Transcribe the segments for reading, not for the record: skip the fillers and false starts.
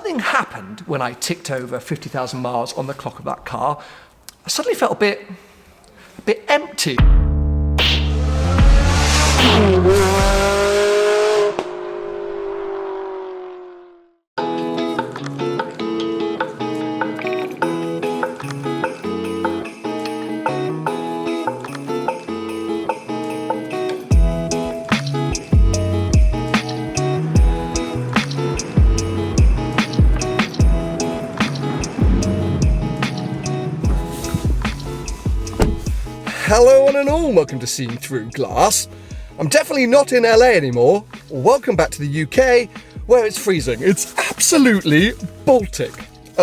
something happened when I ticked over 50,000 miles on the clock of that car. I suddenly felt a bit empty. Hello one and all, welcome to Seeing Through Glass. I'm definitely not in LA anymore. Welcome back to the UK, where it's freezing. It's absolutely Baltic.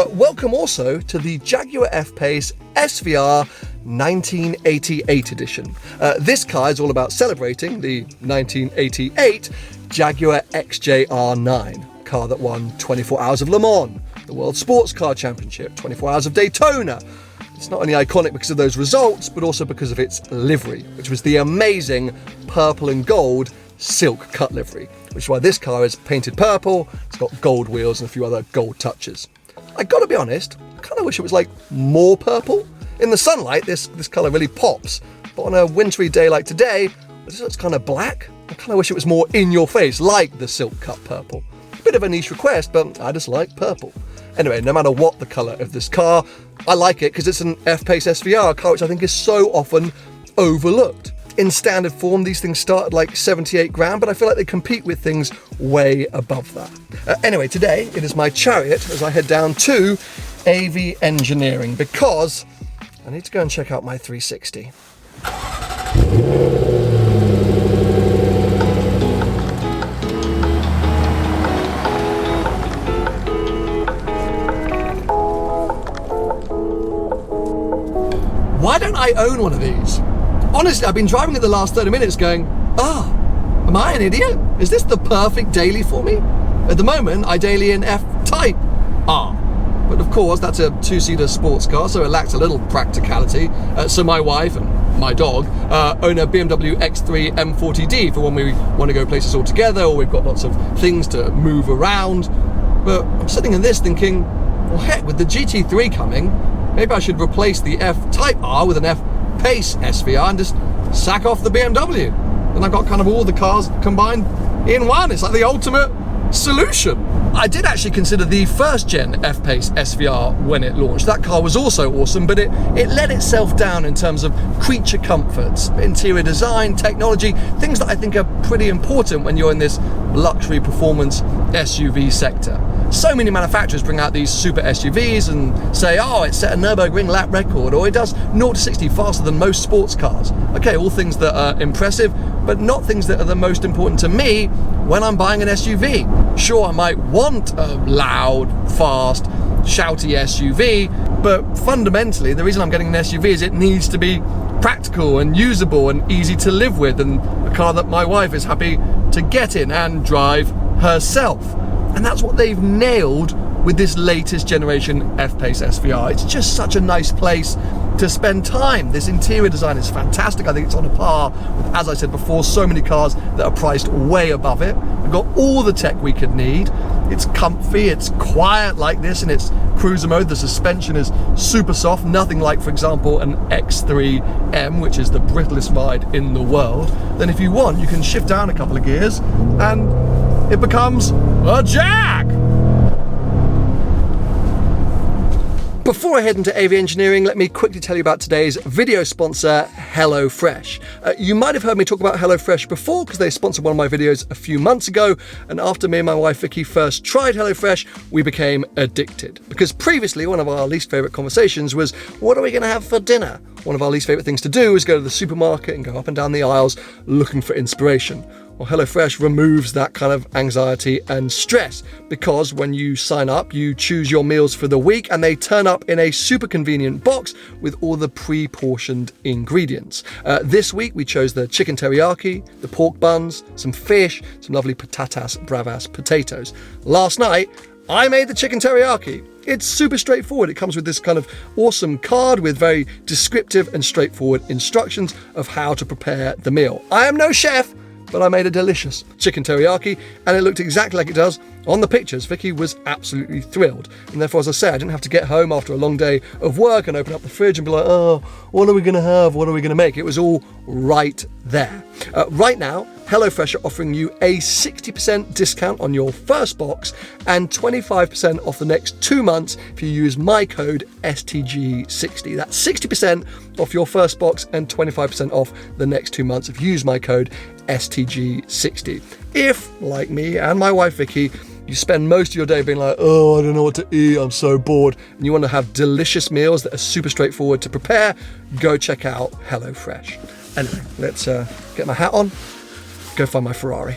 Welcome also to the Jaguar F-Pace SVR 1988 edition. This car is all about celebrating the 1988 Jaguar XJR9, car that won 24 Hours of Le Mans, the World Sports Car Championship, 24 Hours of Daytona. It's not only iconic because of those results, but also because of its livery, which was the amazing purple and gold silk cut livery, which is why this car is painted purple. It's got gold wheels and a few other gold touches. I gotta be honest, I kind of wish it was like more purple. In the sunlight, this colour really pops, but on a wintry day like today, it looks kind of black. I kind of wish it was more in your face, like the silk cut purple. Bit of a niche request, but I just like purple. Anyway, no matter what the colour of this car, I like it because it's an F-Pace SVR car, which I think is so often overlooked. In standard form, these things start at like 78 grand, but I feel like they compete with things way above that. Anyway, today it is my chariot as I head down to AV Engineering because I need to go and check out my 360. Why don't I own one of these? Honestly, I've been driving it the last 30 minutes going, am I an idiot? Is this the perfect daily for me? At the moment, I daily in F-Type R. But of course, that's a two-seater sports car, so it lacks a little practicality. So my wife and my dog own a BMW X3 M40D for when we want to go places all together, or we've got lots of things to move around. But I'm sitting in this thinking, well, heck, with the GT3 coming, maybe I should replace the F-Type R with an F-Pace SVR and just sack off the BMW. Then I've got kind of all the cars combined in one. It's like the ultimate solution. I did actually consider the first gen F-Pace SVR when it launched. That car was also awesome, but it let itself down in terms of creature comforts, interior design, technology, things that I think are pretty important when you're in this luxury performance SUV sector. So many manufacturers bring out these super SUVs and say, oh, it set a Nürburgring lap record, or it does 0 to 60 faster than most sports cars. Okay, all things that are impressive, but not things that are the most important to me when I'm buying an SUV. Sure, I might want a loud, fast, shouty SUV, but fundamentally, the reason I'm getting an SUV is it needs to be practical and usable and easy to live with, and a car that my wife is happy to get in and drive herself. And that's what they've nailed with this latest generation F-Pace SVR. It's just such a nice place to spend time. This interior design is fantastic. I think it's on a par with, as I said before, so many cars that are priced way above it. We've got all the tech we could need. It's comfy, it's quiet like this in its cruiser mode. The suspension is super soft, nothing like, for example, an X3M, which is the brittlest ride in the world. Then if you want, you can shift down a couple of gears and it becomes a Jag! Before I head into AV Engineering, let me quickly tell you about today's video sponsor, HelloFresh. You might have heard me talk about HelloFresh before because they sponsored one of my videos a few months ago, and after me and my wife Vicky first tried HelloFresh, we became addicted. Because previously, one of our least favourite conversations was, what are we going to have for dinner? One of our least favourite things to do is go to the supermarket and go up and down the aisles looking for inspiration. Well, HelloFresh removes that kind of anxiety and stress because when you sign up, you choose your meals for the week and they turn up in a super convenient box with all the pre-portioned ingredients. This week, we chose the chicken teriyaki, the pork buns, some fish, some lovely patatas bravas potatoes. Last night, I made the chicken teriyaki. It's super straightforward. It comes with this kind of awesome card with very descriptive and straightforward instructions of how to prepare the meal. I am no chef, but I made a delicious chicken teriyaki, and it looked exactly like it does on the pictures. Vicky was absolutely thrilled, and therefore, as I say, I didn't have to get home after a long day of work and open up the fridge and be like, oh, what are we going to have? What are we going to make? It was all right there. Right now, HelloFresh are offering you a 60% discount on your first box and 25% off the next 2 months if you use my code STG60. That's 60% off your first box and 25% off the next 2 months if you use my code STG60. If, like me and my wife Vicky, you spend most of your day being like, oh, I don't know what to eat, I'm so bored, and you want to have delicious meals that are super straightforward to prepare, go check out HelloFresh. Anyway, let's get my hat on, go find my Ferrari.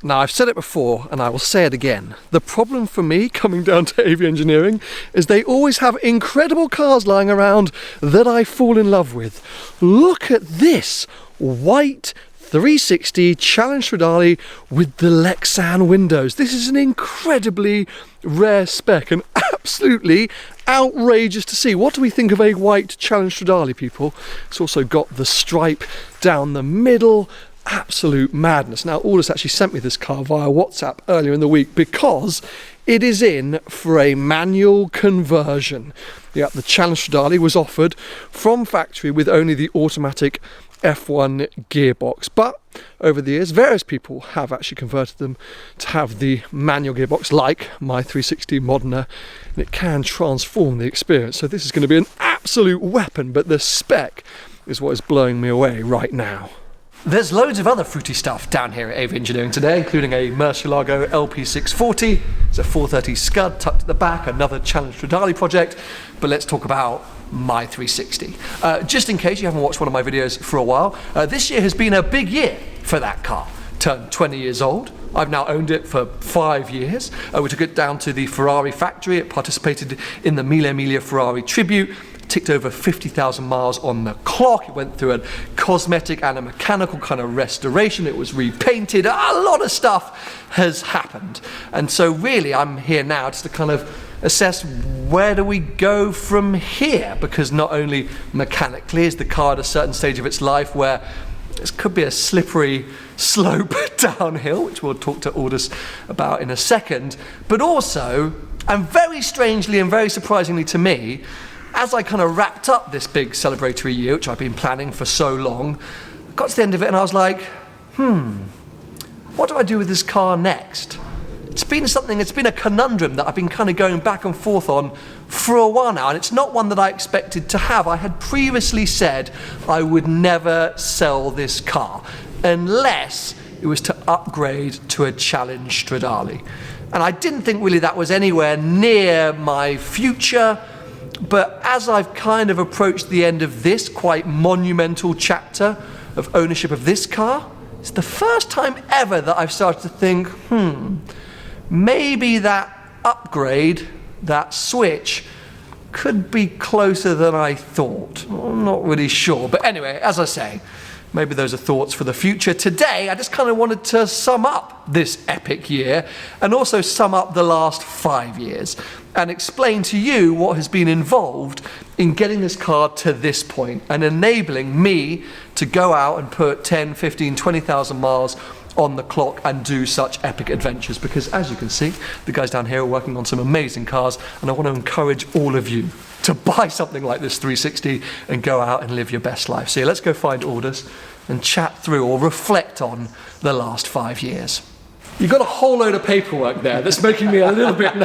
Now, I've said it before, and I will say it again. The problem for me coming down to AV engineering is they always have incredible cars lying around that I fall in love with. Look at this white 360 Challenge Stradale with the Lexan windows. This is an incredibly rare spec and absolutely outrageous to see. What do we think of a white Challenge Stradale, people? It's also got the stripe down the middle. Absolute madness. Now, Aldous actually sent me this car via WhatsApp earlier in the week because it is in for a manual conversion. Yeah, the Challenge Stradale was offered from factory with only the automatic F1 gearbox, but over the years various people have actually converted them to have the manual gearbox, like my 360 Modena, and it can transform the experience. So this is going to be an absolute weapon, but the spec is what is blowing me away right now. There's loads of other fruity stuff down here at AV Engineering today, including a Murcielago LP640, it's a 430 Scud tucked at the back, another Challenge Stradale project, but let's talk about my 360. Just in case you haven't watched one of my videos for a while, this year has been a big year for that car. Turned 20 years old. I've now owned it for 5 years. We took it down to the Ferrari factory. It participated in the Mille Miglia Ferrari tribute. Ticked over 50,000 miles on the clock. It went through a cosmetic and a mechanical kind of restoration. It was repainted. A lot of stuff has happened. And so really I'm here now just to kind of assess where do we go from here, because not only mechanically is the car at a certain stage of its life where this could be a slippery slope downhill, which we'll talk to Aldous about in a second, but also, and very strangely and very surprisingly to me, as I kind of wrapped up this big celebratory year, which I've been planning for so long, I got to the end of it and I was like, what do I do with this car next? It's been a conundrum that I've been kind of going back and forth on for a while now, and it's not one that I expected to have. I had previously said I would never sell this car unless it was to upgrade to a Challenge Stradale. And I didn't think really that was anywhere near my future, but as I've kind of approached the end of this quite monumental chapter of ownership of this car, it's the first time ever that I've started to think, maybe that upgrade, that switch, could be closer than I thought. I'm not really sure. But anyway, as I say, maybe those are thoughts for the future. Today, I just kind of wanted to sum up this epic year and also sum up the last 5 years and explain to you what has been involved in getting this car to this point and enabling me to go out and put 10, 15, 20,000 miles on the clock and do such epic adventures, because as you can see, the guys down here are working on some amazing cars, and I want to encourage all of you to buy something like this 360 and go out and live your best life. So yeah, let's go find Aldous and chat through or reflect on the last 5 years. You've got a whole load of paperwork there that's making me a little bit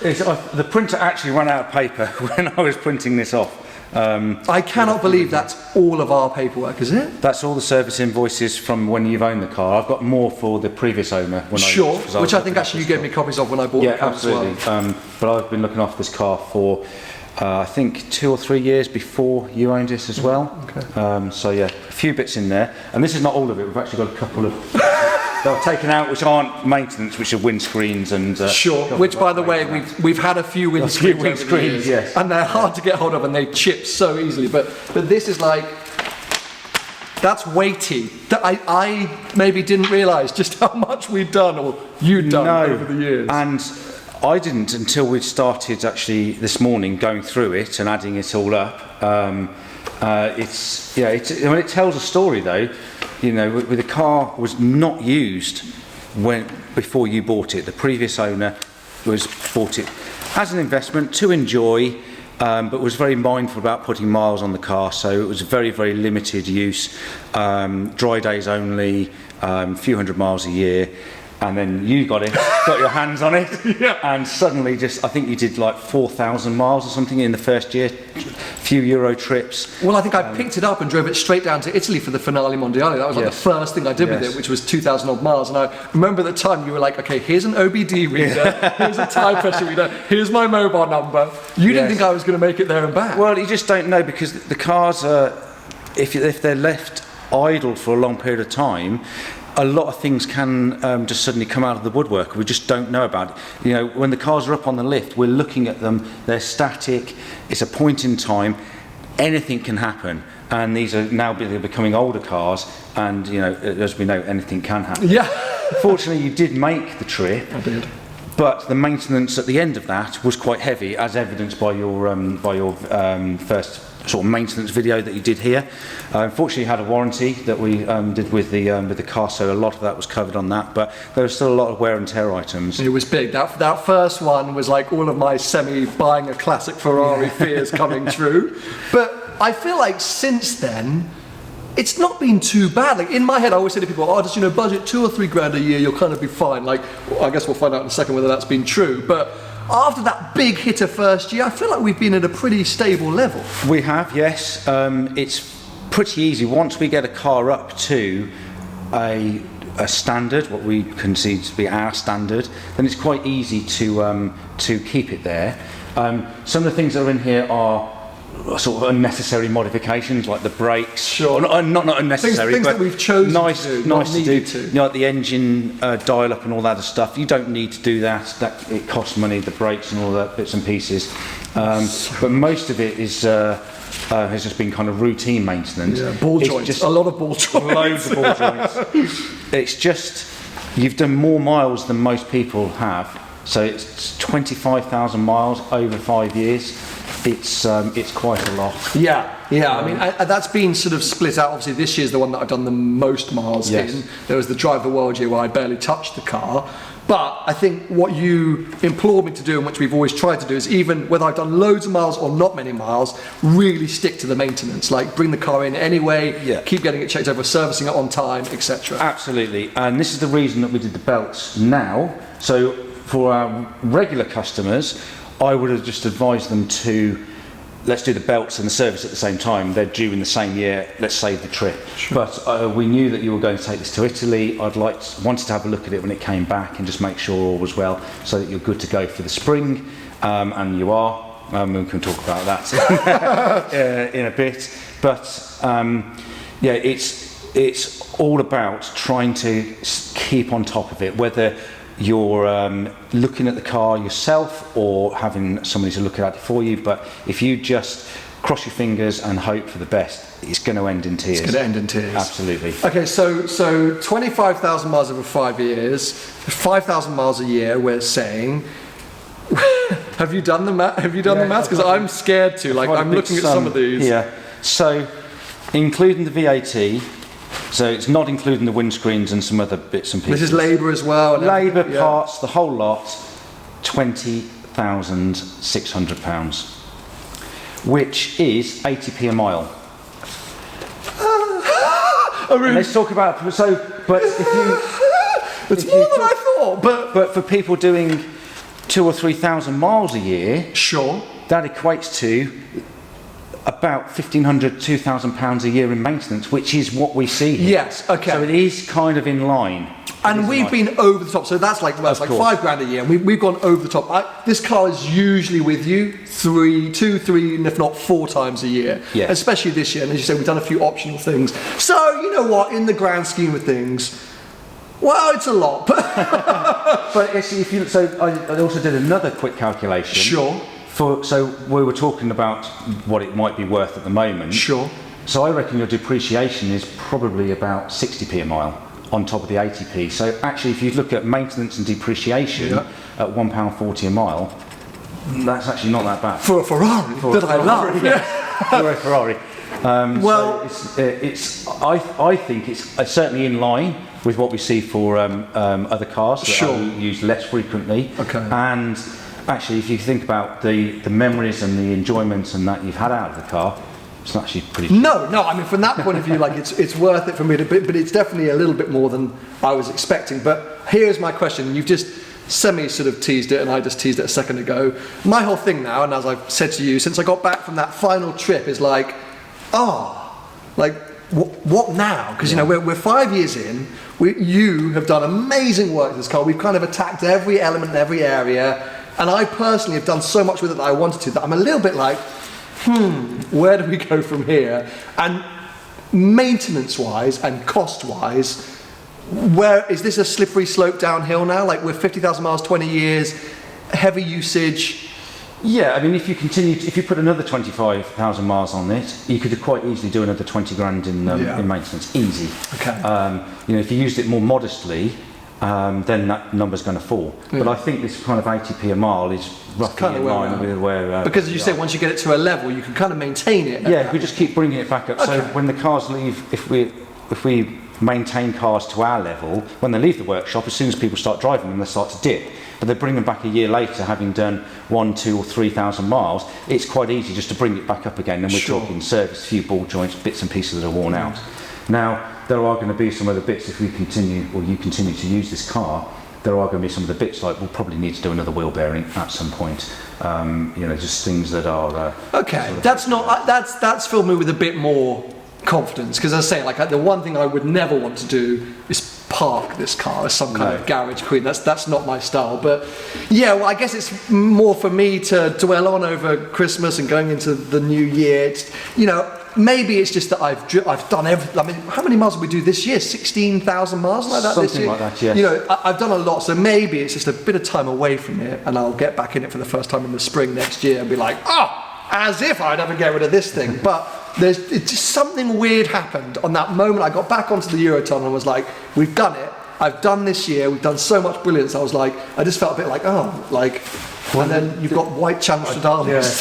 the printer actually ran out of paper when I was printing this off. I cannot believe that's all of our paperwork, is it? That's all the service invoices from when you've owned the car. I've got more for the previous owner. Which I think actually you gave me copies of when I bought the car absolutely. As well. But I've been looking after this car for I think 2 or 3 years before you owned it as well. Okay. So yeah, a few bits in there. And this is not all of it. We've actually got a couple of that were taken out, which aren't maintenance, which are windscreens and... which by the way, we've had a few windscreens, yes. And they're hard to get hold of and they chip so easily. But this is like, that's weighty. I maybe didn't realise just how much we'd done or you'd done over the years. And I didn't until we started actually this morning going through it and adding it all up. It tells a story though. You know, with the car was not used before you bought it. The previous owner bought it as an investment to enjoy, but was very mindful about putting miles on the car. So it was very, very limited use, dry days only, a few hundred miles a year. And then you got your hands on it, and suddenly I think you did like 4,000 miles or something in the first year, few Euro trips. Well, I think I picked it up and drove it straight down to Italy for the Finale Mondiale. That was like the first thing I did with it, which was 2,000 odd miles. And I remember at the time you were like, okay, here's an OBD reader, here's a tire pressure reader, here's my mobile number. You didn't think I was going to make it there and back. Well, you just don't know, because the cars, if they're left idle for a long period of time, a lot of things can just suddenly come out of the woodwork. We just don't know about it. You know, when the cars are up on the lift, we're looking at them, they're static, it's a point in time, anything can happen. And these are now becoming older cars, and you know, as we know, anything can happen. Yeah. Fortunately, you did make the trip. I did. But the maintenance at the end of that was quite heavy, as evidenced by your first sort of maintenance video that you did here. Unfortunately, you had a warranty that we did with the car, so a lot of that was covered on that. But there was still a lot of wear and tear items. It was big. That first one was like all of my buying a classic Ferrari fears coming true. But I feel like since then, it's not been too bad. Like in my head, I always say to people, just budget 2 or 3 grand a year, you'll kind of be fine. Like, I guess we'll find out in a second whether that's been true. But after that big hitter first year, I feel like we've been at a pretty stable level. We have, yes. It's pretty easy. Once we get a car up to a standard, what we concede to be our standard, then it's quite easy to keep it there. Some of the things that are in here are sort of unnecessary modifications, like the brakes. Sure. Not unnecessary, things but that we've chosen nice to do, nice to do. To. You know, like the engine dial up and all that other stuff. You don't need to do that. It costs money. The brakes and all that bits and pieces. But most of it is has just been kind of routine maintenance. Yeah, ball joints. A lot of ball joints. Loads of ball joints. It's just you've done more miles than most people have. So it's 25,000 miles over 5 years. It's quite a lot. Yeah. I mean, that's been sort of split out. Obviously, this year's the one that I've done the most miles in. There was the Drive the World year where I barely touched the car. But I think what you implored me to do, and which we've always tried to do, is even whether I've done loads of miles or not many miles, really stick to the maintenance. Like bring the car in anyway, keep getting it checked over, servicing it on time, etc. Absolutely. And this is the reason that we did the belts now. So for our regular customers, I would have just advised them to let's do the belts and the service at the same time. They're due in the same year. Let's save the trip. Sure. But we knew that you were going to take this to Italy. Wanted to have a look at it when it came back and just make sure all was well, so that you're good to go for the spring. And you are. We can talk about that in a bit. But it's all about trying to keep on top of it, whether you're looking at the car yourself or having somebody to look at it for you. But if you just cross your fingers and hope for the best, it's going to end in tears. It's going to end in tears. Absolutely. Okay, so 25,000 miles over 5 years, 5,000 miles a year, we're saying. Have you done the math? the maths? Because I'm scared to. Like, I'm looking at some of these. Yeah. So, including the VAT. So it's not including the windscreens and some other bits and pieces. This is labour as well. Labour, parts, the whole lot, £20,600, which is 80p a mile. And let's talk about but if you, it's more than I thought. But for people doing 2,000 or 3,000 miles a year, sure, that equates to about £1,500, £2,000 a year in maintenance, which is what we see here. Yes, okay. So it is kind of in line. And we've been over the top, so that's like £5 grand a year, and we've gone over the top. This car is usually with you 2, 3, and if not 4 times a year, especially this year. And as you said, we've done a few optional things. So, you know what, in the grand scheme of things, well, it's a lot. But I also did another quick calculation. Sure. So we were talking about what it might be worth at the moment. Sure. So I reckon your depreciation is probably about 60p a mile on top of the 80p. So actually, if you look at maintenance and depreciation at £1.40 a mile, that's actually not that bad. For a Ferrari that I love. For a Ferrari. Well, I think it's certainly in line with what we see for other cars that are used less frequently. Okay. And actually, if you think about the memories and the enjoyment and that you've had out of the car, it's actually pretty. No. I mean, from that point of view, like it's worth it for me to, but it's definitely a little bit more than I was expecting. But here's my question: you've just semi sort of teased it, and I just teased it a second ago. My whole thing now, and as I've said to you, since I got back from that final trip, is like, what now? Because you know we're 5 years in. You have done amazing work with this car. We've kind of attacked every element in every area, and I personally have done so much with it that I wanted to. That I'm a little bit like, where do we go from here? And maintenance-wise and cost-wise, where is this a slippery slope downhill now? Like we're 50,000 miles, 20 years, heavy usage. Yeah, I mean, if you put another 25,000 miles on it, you could quite easily do another 20 grand in maintenance, easy. Okay. You know, if you used it more modestly, then that number's going to fall. Yeah. But I think this kind of 80p a mile is roughly in line with where. Because as you say, once you get it to a level, you can kind of maintain it. Yeah, we just keep bringing it back up. Okay. So when the cars leave, if we maintain cars to our level, when they leave the workshop, as soon as people start driving them, they start to dip. But they bring them back a year later, having done 1, 2 or 3,000 miles. It's quite easy just to bring it back up again. And we're talking service, a few ball joints, bits and pieces that are worn out. Now, there are going to be some other bits if we continue, or you continue to use this car. There are going to be some of the bits like we'll probably need to do another wheel bearing at some point. You know, just things that are. Okay, sort of that's filled me with a bit more confidence, because as I say, like the one thing I would never want to do is park this car as some kind of garage queen. That's not my style. But yeah, well, I guess it's more for me to dwell on over Christmas and going into the new year. It's, you know, maybe it's just that I've done everything. I mean, how many miles did we do this year? 16,000 miles like that this year? Something like that, yes. You know, I've done a lot, so maybe it's just a bit of time away from it, and I'll get back in it for the first time in the spring next year and be like, as if I'd ever get rid of this thing. But it's just something weird happened on that moment. I got back onto the Eurotunnel and was like, we've done it. I've done this year. We've done so much brilliance. I was like, I just felt a bit like, and then you've got white Amsterdamers.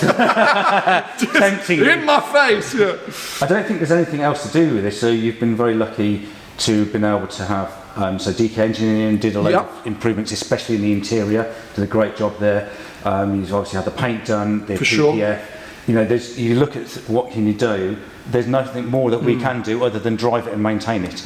Tempting. In my face. Yeah. I don't think there's anything else to do with this. So you've been very lucky to have been able to have. So DK Engineering did a lot of improvements, especially in the interior. Did a great job there. You've obviously had the paint done, the PPF. Sure. You know, you look at what can you do. There's nothing more that we can do other than drive it and maintain it.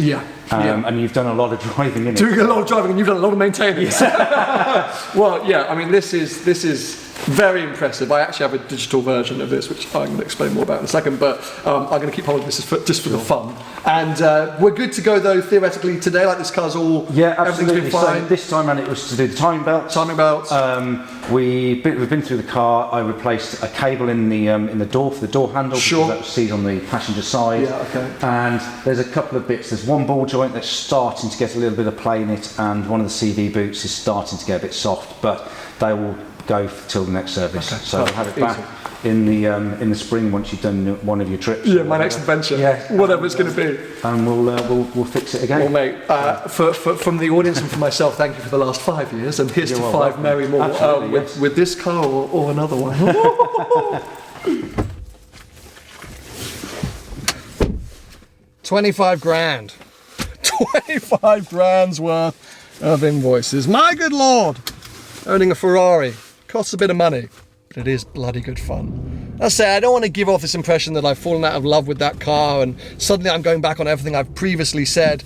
And you've done a lot of driving in it. Doing a lot of driving, and you've done a lot of maintenance. Well, yeah. I mean, this is very impressive. I actually have a digital version of this, which I'm going to explain more about in a second. But I'm going to keep hold of this just for the fun. And we're good to go though. Theoretically today, like this car's all absolutely. Everything's been fine. So this time around it was to do the timing belts. Timing belts. We've been through the car. I replaced a cable in the door for the door handle. Sure. That was seat on the passenger side. Yeah. Okay. And there's a couple of bits. There's one ball joint that's starting to get a little bit of play in it, and one of the CV boots is starting to get a bit soft, but they will go till the next service. Okay. So I'll have it back in the spring once you've done one of your trips. Yeah, my next adventure. Yeah, whatever it's going to be. And we'll fix it again. Well, mate, from the audience and for myself, thank you for the last 5 years, and here's to 5 merry more with this car or another one. 25 grand. 25 grand's worth of invoices. My good Lord! Owning a Ferrari costs a bit of money, but it is bloody good fun. I say, I don't want to give off this impression that I've fallen out of love with that car and suddenly I'm going back on everything I've previously said.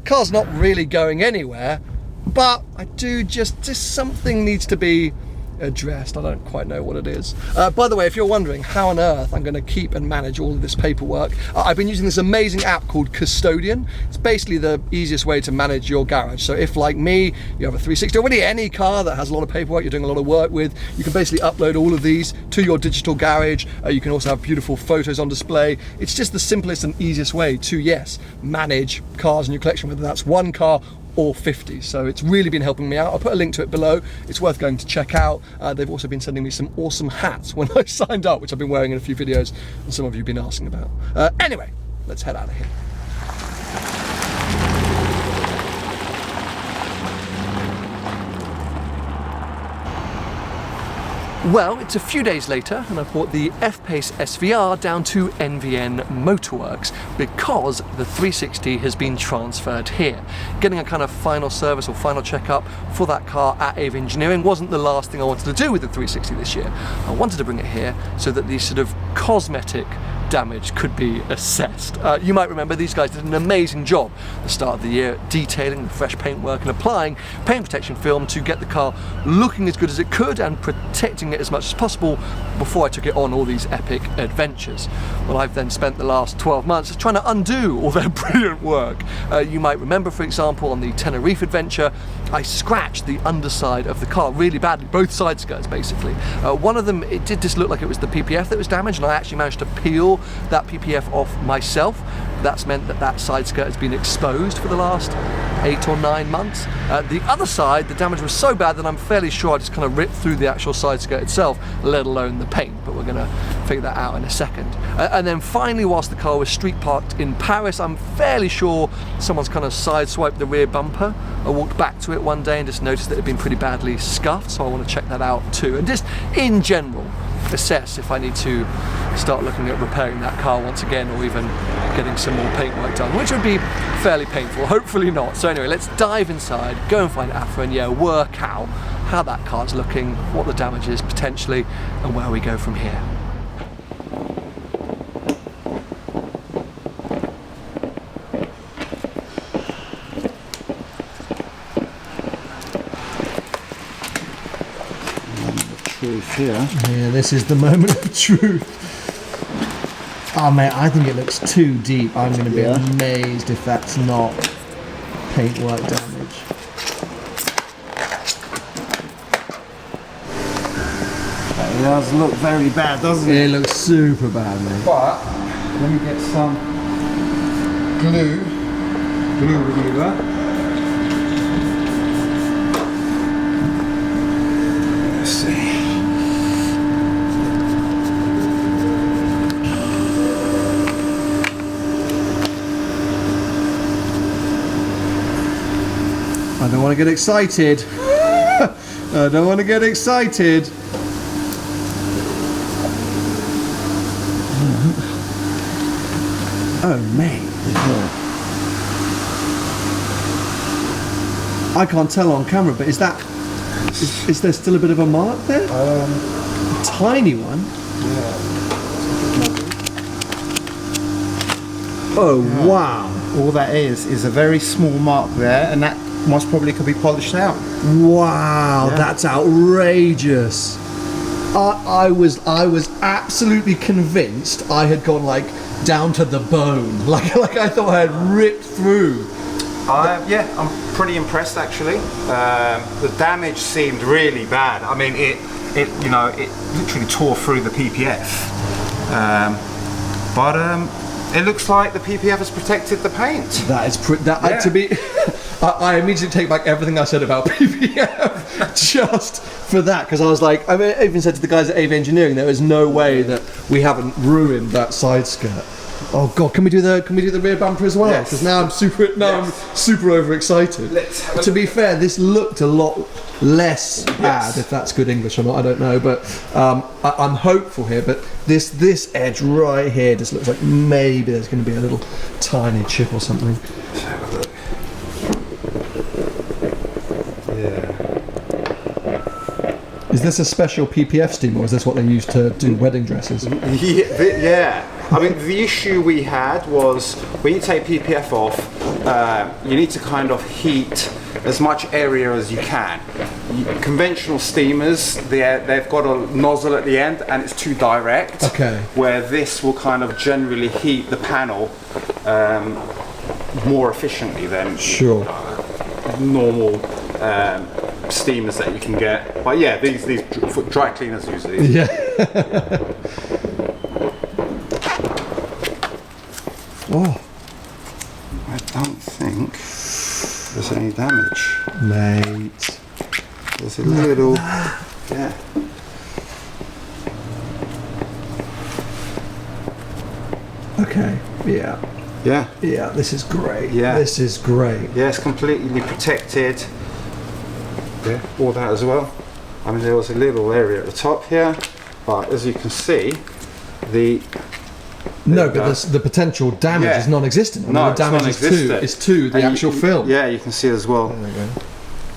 Car's not really going anywhere, but I do just something needs to be addressed. I don't quite know what it is. By the way, if you're wondering how on earth I'm going to keep and manage all of this paperwork, I've been using this amazing app called Custodian. It's basically the easiest way to manage your garage. So if, like me, you have a 360 or really any car that has a lot of paperwork you're doing a lot of work with, you can basically upload all of these to your digital garage. You can also have beautiful photos on display. It's just the simplest and easiest way to, yes, manage cars in your collection, whether that's one car or 50. So it's really been helping me out. I'll put a link to it below. It's worth going to check out. They've also been sending me some awesome hats when I signed up, which I've been wearing in a few videos and some of you have been asking about. Anyway, let's head out of here. Well, it's a few days later and I've brought the F-Pace SVR down to NVN Motorworks because the 360 has been transferred here. Getting a kind of final service or final checkup for that car at AVE Engineering wasn't the last thing I wanted to do with the 360 this year. I wanted to bring it here so that the sort of cosmetic damage could be assessed. You might remember these guys did an amazing job at the start of the year detailing the fresh paintwork and applying paint protection film to get the car looking as good as it could and protecting it as much as possible before I took it on all these epic adventures. Well, I've then spent the last 12 months trying to undo all their brilliant work. You might remember, for example, on the Tenerife adventure, I scratched the underside of the car really badly, both side skirts basically. One of them, it did just look like it was the PPF that was damaged, and I actually managed to peel that PPF off myself. That's meant that that side skirt has been exposed for the last 8 or 9 months. The other side, the damage was so bad that I'm fairly sure I just kind of ripped through the actual side skirt itself, let alone the paint, but we're gonna figure that out in a second. And then finally, whilst the car was street parked in Paris, I'm fairly sure someone's kind of sideswiped the rear bumper. I walked back to it one day and just noticed that it had been pretty badly scuffed, so I want to check that out too. And just in general, assess if I need to start looking at repairing that car once again, or even getting some more paintwork done, which would be fairly painful, hopefully not. So anyway, let's dive inside, go and find Afra, and yeah, work out how that car's looking, what the damage is potentially, and where we go from here. Here. Yeah, this is the moment of truth. Oh mate, I think it looks too deep. I'm going to be amazed if that's not paintwork damage. It does look very bad, doesn't it? It looks super bad, mate. But let me get some glue remover. Let's see. I don't want to get excited. I don't want to get excited. Oh, mate. I can't tell on camera, but is that... Is there still a bit of a mark there? A tiny one? Yeah. Oh, wow. All that is a very small mark there, and that most probably could be polished out. Wow, Yeah. that's outrageous. I was absolutely convinced I had gone like down to the bone, like I thought I had ripped through. Yeah, I'm pretty impressed actually. The damage seemed really bad. I mean, it literally tore through the PPF. But it looks like the PPF has protected the paint. That is to be. I immediately take back everything I said about PPF just for that, because I was like, I mean, I even said to the guys at AVE Engineering, there is no way that we haven't ruined that side skirt. Oh God, can we do the rear bumper as well? Yes. Because now I'm super overexcited. To be fair, this looked a lot less bad, if that's good English or not, I don't know. But I'm hopeful here. But this edge right here just looks like maybe there's going to be a little tiny chip or something. Let's have a look. Yeah. Is this a special PPF steam, or is this what they use to do wedding dresses? Yeah. I mean, the issue we had was when you take PPF off, you need to kind of heat as much area as you can. Conventional steamers, they've got a nozzle at the end and it's too direct. Okay. Where this will kind of generally heat the panel more efficiently than normal steamers that you can get. But yeah, these dry cleaners use these. Yeah. Oh, I don't think there's any damage. mate. There's a little, yeah. Okay. Yeah. Yeah. Yeah. This is great. Yeah. This is great. Yeah, it's completely protected. Yeah, all that as well. I mean, there was a little area at the top here, but as you can see, no, but the potential damage is non-existent. No, the damage is to the actual film. Yeah, you can see as well. There we go.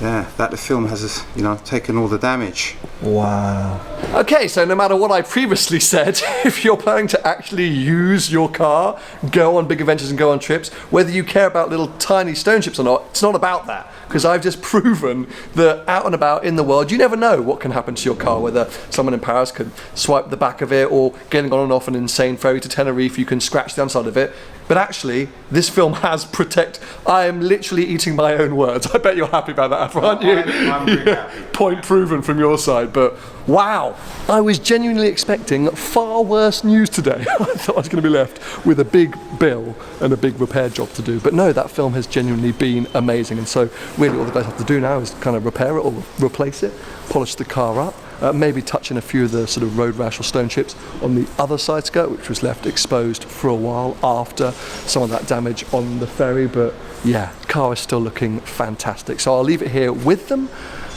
Yeah, that the film has, taken all the damage. Wow. Okay, so no matter what I previously said, if you're planning to actually use your car, go on big adventures and go on trips, whether you care about little tiny stone chips or not, it's not about that. Because I've just proven that out and about in the world, you never know what can happen to your car, whether someone in Paris could swipe the back of it, or getting on and off an insane ferry to Tenerife, you can scratch the inside of it. But actually, this film has protect. I am literally eating my own words. I bet you're happy about that, aren't you? I'm really happy. Point proven from your side, but wow. I was genuinely expecting far worse news today. I thought I was going to be left with a big bill and a big repair job to do. But no, that film has genuinely been amazing. And so really all the best I have to do now is kind of repair it or replace it, polish the car up. Maybe touching a few of the sort of road rash or stone chips on the other side skirt, which was left exposed for a while after some of that damage on the ferry. But yeah, the car is still looking fantastic. So I'll leave it here with them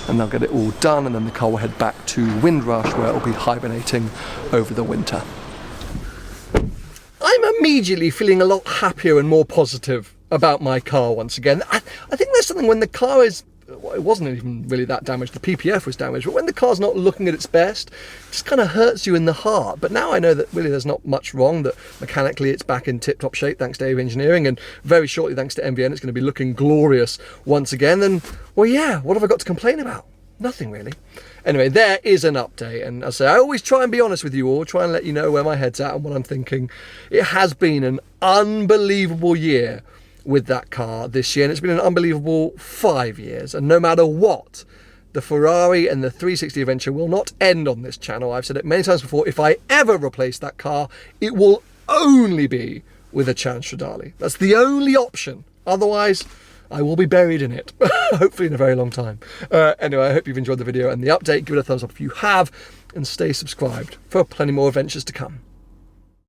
and they'll get it all done, and then the car will head back to Windrush where it'll be hibernating over the winter. I'm immediately feeling a lot happier and more positive about my car once again. I think there's something when the car is, well, it wasn't even really that damaged, the PPF was damaged, but when the car's not looking at its best, it just kind of hurts you in the heart. But now I know that really there's not much wrong, that mechanically it's back in tip-top shape thanks to AV Engineering, and very shortly thanks to NVN it's going to be looking glorious once again. And well, yeah, what have I got to complain about? Nothing really. Anyway, there is an update, and as I say, I always try and be honest with you all, try and let you know where my head's at and what I'm thinking. It has been an unbelievable year with that car this year, and it's been an unbelievable 5 years, and no matter what, the Ferrari and the 360 adventure will not end on this channel. I've said it many times before, if I ever replace that car, it will only be with a Cian Stradale. That's the only option. Otherwise, I will be buried in it, hopefully in a very long time. Anyway, I hope you've enjoyed the video and the update. Give it a thumbs up if you have, and stay subscribed for plenty more adventures to come.